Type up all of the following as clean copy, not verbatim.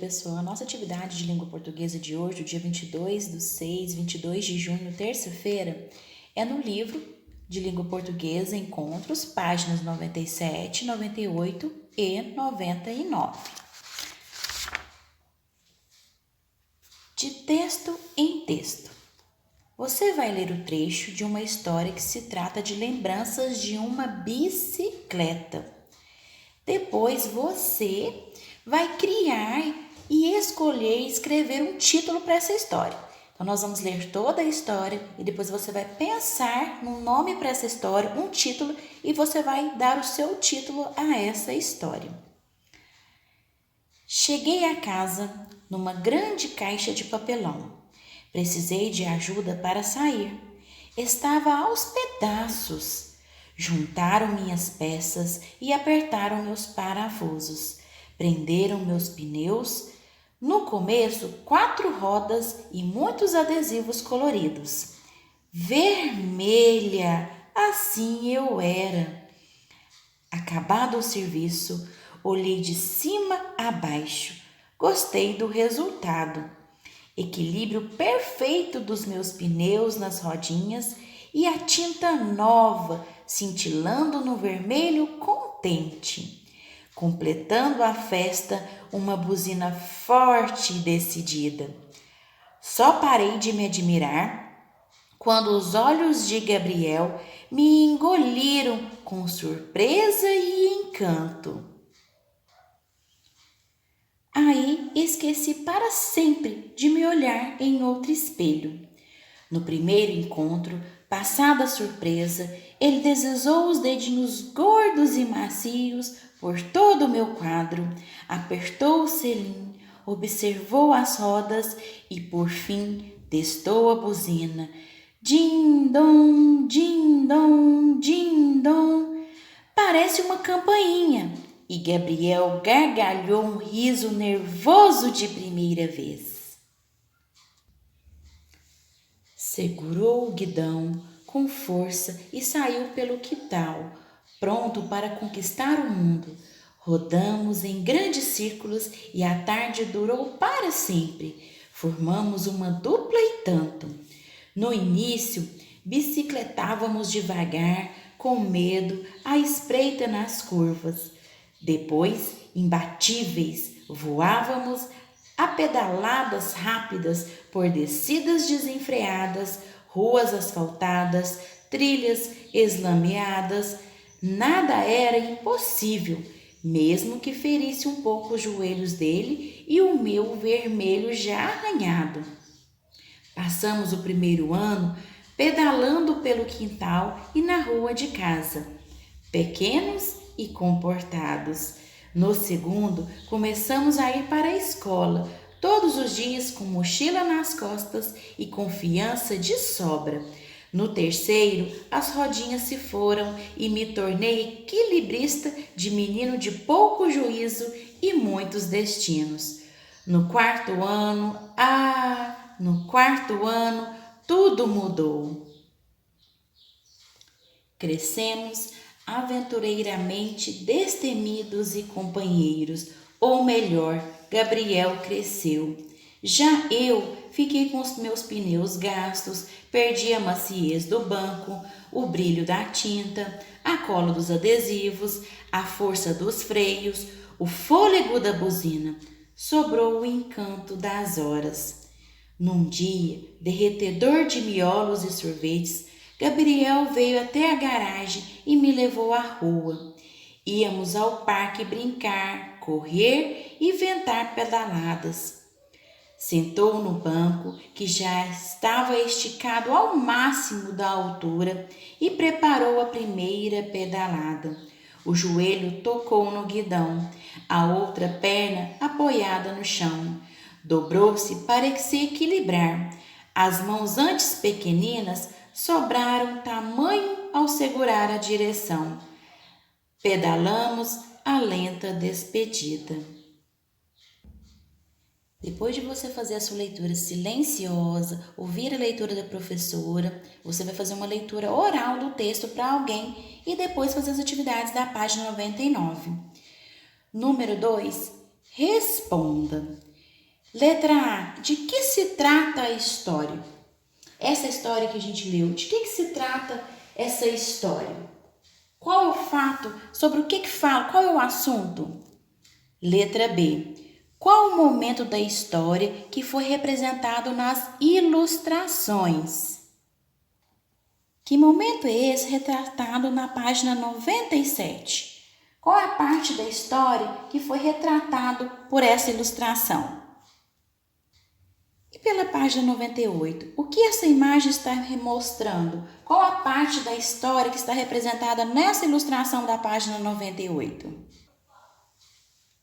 pessoal. A nossa atividade de língua portuguesa de hoje, o dia 22/6, 22 de junho, terça-feira, é no livro de língua portuguesa Encontros, páginas 97, 98 e 99. De texto em texto. Você vai ler o trecho de uma história que se trata de lembranças de uma bicicleta. Depois você vai criar e escolher e escrever um título para essa história. Então nós vamos ler toda a história e depois você vai pensar num nome para essa história, um título, e você vai dar o seu título a essa história. Cheguei a casa numa grande caixa de papelão. Precisei de ajuda para sair. Estava aos pedaços. Juntaram minhas peças e apertaram meus parafusos. Prenderam meus pneus. No começo, 4 rodas e muitos adesivos coloridos. Vermelha, assim eu era. Acabado o serviço, olhei de cima a baixo. Gostei do resultado. Equilíbrio perfeito dos meus pneus nas rodinhas e a tinta nova cintilando no vermelho contente. Completando a festa, uma buzina forte e decidida. Só parei de me admirar quando os olhos de Gabriel me engoliram com surpresa e encanto. Aí esqueci para sempre de me olhar em outro espelho. No primeiro encontro, passada a surpresa, ele deslizou os dedinhos gordos e macios por todo o meu quadro, apertou o selim, observou as rodas e, por fim, testou a buzina. Din-dom, din-dom, din-dom. Parece uma campainha. E Gabriel gargalhou um riso nervoso de primeira vez. Segurou o guidão com força e saiu pelo quintal, pronto para conquistar o mundo. Rodamos em grandes círculos e a tarde durou para sempre. Formamos uma dupla e tanto. No início, bicicletávamos devagar, com medo, à espreita nas curvas. Depois, imbatíveis, voávamos a pedaladas rápidas por descidas desenfreadas, ruas asfaltadas, trilhas eslameadas. Nada era impossível, mesmo que ferisse um pouco os joelhos dele e o meu vermelho já arranhado. Passamos o primeiro ano pedalando pelo quintal e na rua de casa, pequenos e comportados. No segundo, começamos a ir para a escola, todos os dias com mochila nas costas e confiança de sobra. No terceiro, as rodinhas se foram e me tornei equilibrista de menino de pouco juízo e muitos destinos. No quarto ano, tudo mudou. Crescemos aventureiramente destemidos e companheiros, ou melhor, Gabriel cresceu. Já eu fiquei com os meus pneus gastos, perdi a maciez do banco, o brilho da tinta, a cola dos adesivos, a força dos freios, o fôlego da buzina. Sobrou o encanto das horas. Num dia derretedor de miolos e sorvetes, Gabriel veio até a garagem e me levou à rua. Íamos ao parque brincar, correr e inventar pedaladas. Sentou no banco, que já estava esticado ao máximo da altura, e preparou a primeira pedalada. O joelho tocou no guidão, a outra perna apoiada no chão. Dobrou-se para se equilibrar. As mãos antes pequeninas sobraram tamanho ao segurar a direção. Pedalamos a lenta despedida. Depois de você fazer a sua leitura silenciosa, ouvir a leitura da professora, você vai fazer uma leitura oral do texto para alguém e depois fazer as atividades da página 99. Número 2, responda. Letra A. De que se trata a história? Essa história que a gente leu, de que se trata essa história? Qual é o fato? Sobre o que fala? Qual é o assunto? Letra B. Qual o momento da história que foi representado nas ilustrações? Que momento é esse retratado na página 97? Qual é a parte da história que foi retratado por essa ilustração? E pela página 98, o que essa imagem está mostrando? Qual a parte da história que está representada nessa ilustração da página 98?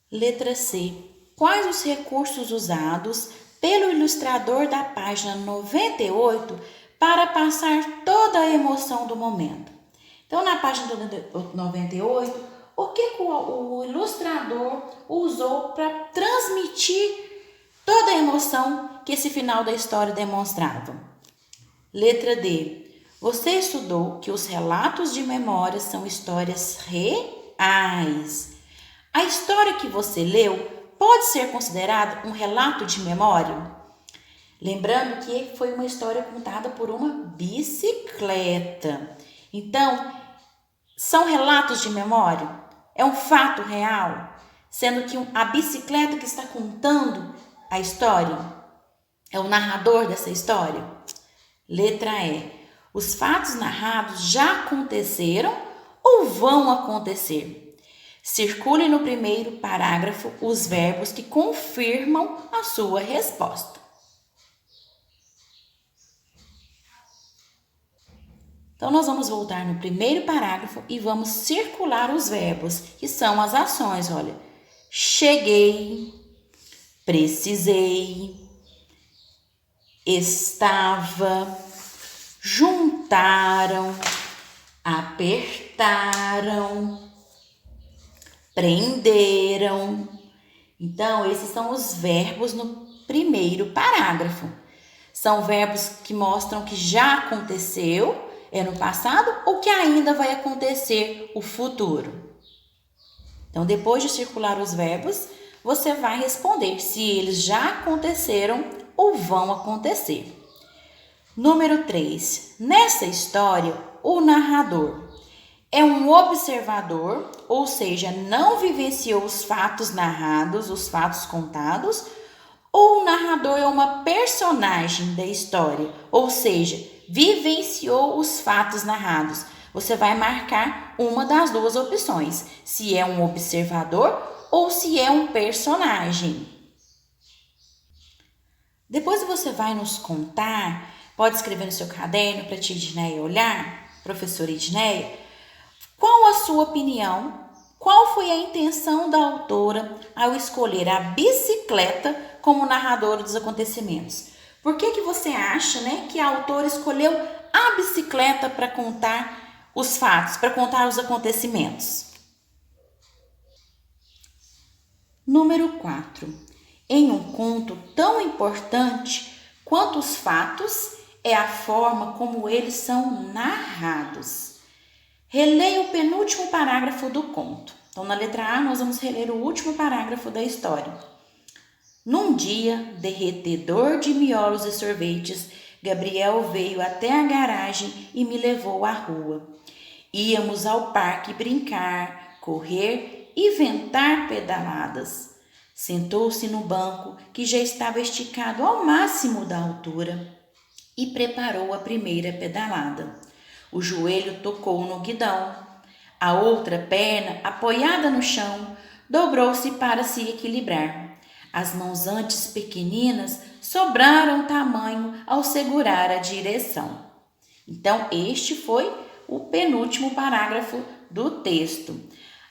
Letra C. Quais os recursos usados pelo ilustrador da página 98 para passar toda a emoção do momento? Então, na página 98, o que o ilustrador usou para transmitir toda a emoção que esse final da história demonstrava? Letra D. Você estudou que os relatos de memória são histórias reais. A história que você leu pode ser considerada um relato de memória? Lembrando que foi uma história contada por uma bicicleta. Então, são relatos de memória? É um fato real? Sendo que a bicicleta que está contando a história é o narrador dessa história? Letra E. Os fatos narrados já aconteceram ou vão acontecer? Circule no primeiro parágrafo os verbos que confirmam a sua resposta. Então, nós vamos voltar no primeiro parágrafo e vamos circular os verbos, que são as ações. Olha, cheguei, precisei, estava, juntaram, apertaram, prenderam. Então, esses são os verbos no primeiro parágrafo. São verbos que mostram que já aconteceu, é no passado, ou que ainda vai acontecer, o futuro. Então, depois de circular os verbos, você vai responder se eles já aconteceram ou vão acontecer. Número 3. Nessa história, o narrador é um observador, ou seja, não vivenciou os fatos narrados, os fatos contados, ou o narrador é uma personagem da história, ou seja, vivenciou os fatos narrados. Você vai marcar uma das duas opções, se é um observador ou se é um personagem. Depois você vai nos contar, pode escrever no seu caderno para a tia Edneia olhar, professora Edneia, qual a sua opinião? Qual foi a intenção da autora ao escolher a bicicleta como narradora dos acontecimentos? Por que você acha, que a autora escolheu a bicicleta para contar os fatos, para contar os acontecimentos? Número 4. Em um conto tão importante quanto os fatos é a forma como eles são narrados. Releia o penúltimo parágrafo do conto. Então, na letra A, nós vamos reler o último parágrafo da história. Num dia derretedor de miolos e sorvetes, Gabriel veio até a garagem e me levou à rua. Íamos ao parque brincar, correr e inventar pedaladas. Sentou-se no banco, que já estava esticado ao máximo da altura, e preparou a primeira pedalada. O joelho tocou no guidão. A outra perna, apoiada no chão, dobrou-se para se equilibrar. As mãos antes pequeninas sobraram tamanho ao segurar a direção. Então, este foi o penúltimo parágrafo do texto.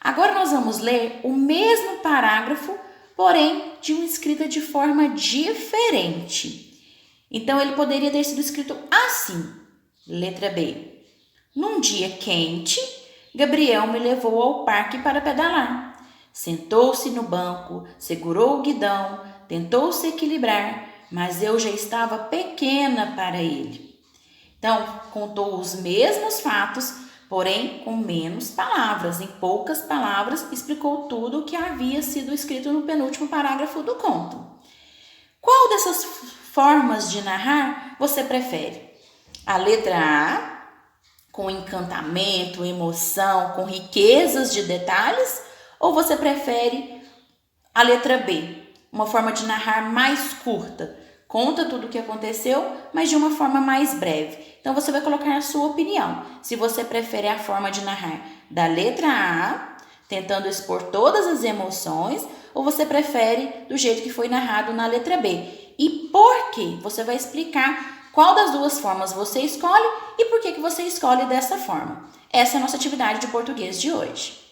Agora nós vamos ler o mesmo parágrafo, porém de uma escrita de forma diferente. Então, ele poderia ter sido escrito assim. Letra B. Num dia quente, Gabriel me levou ao parque para pedalar. Sentou-se no banco, segurou o guidão, tentou se equilibrar, mas eu já estava pequena para ele. Então, contou os mesmos fatos, porém com menos palavras. Em poucas palavras, explicou tudo o que havia sido escrito no penúltimo parágrafo do conto. Qual dessas formas de narrar você prefere? A letra A, com encantamento, emoção, com riquezas de detalhes? Ou você prefere a letra B, uma forma de narrar mais curta? Conta tudo o que aconteceu, mas de uma forma mais breve. Então, você vai colocar a sua opinião. Se você prefere a forma de narrar da letra A, tentando expor todas as emoções, ou você prefere do jeito que foi narrado na letra B. E por quê? Você vai explicar qual das duas formas você escolhe e por que você escolhe dessa forma. Essa é a nossa atividade de português de hoje.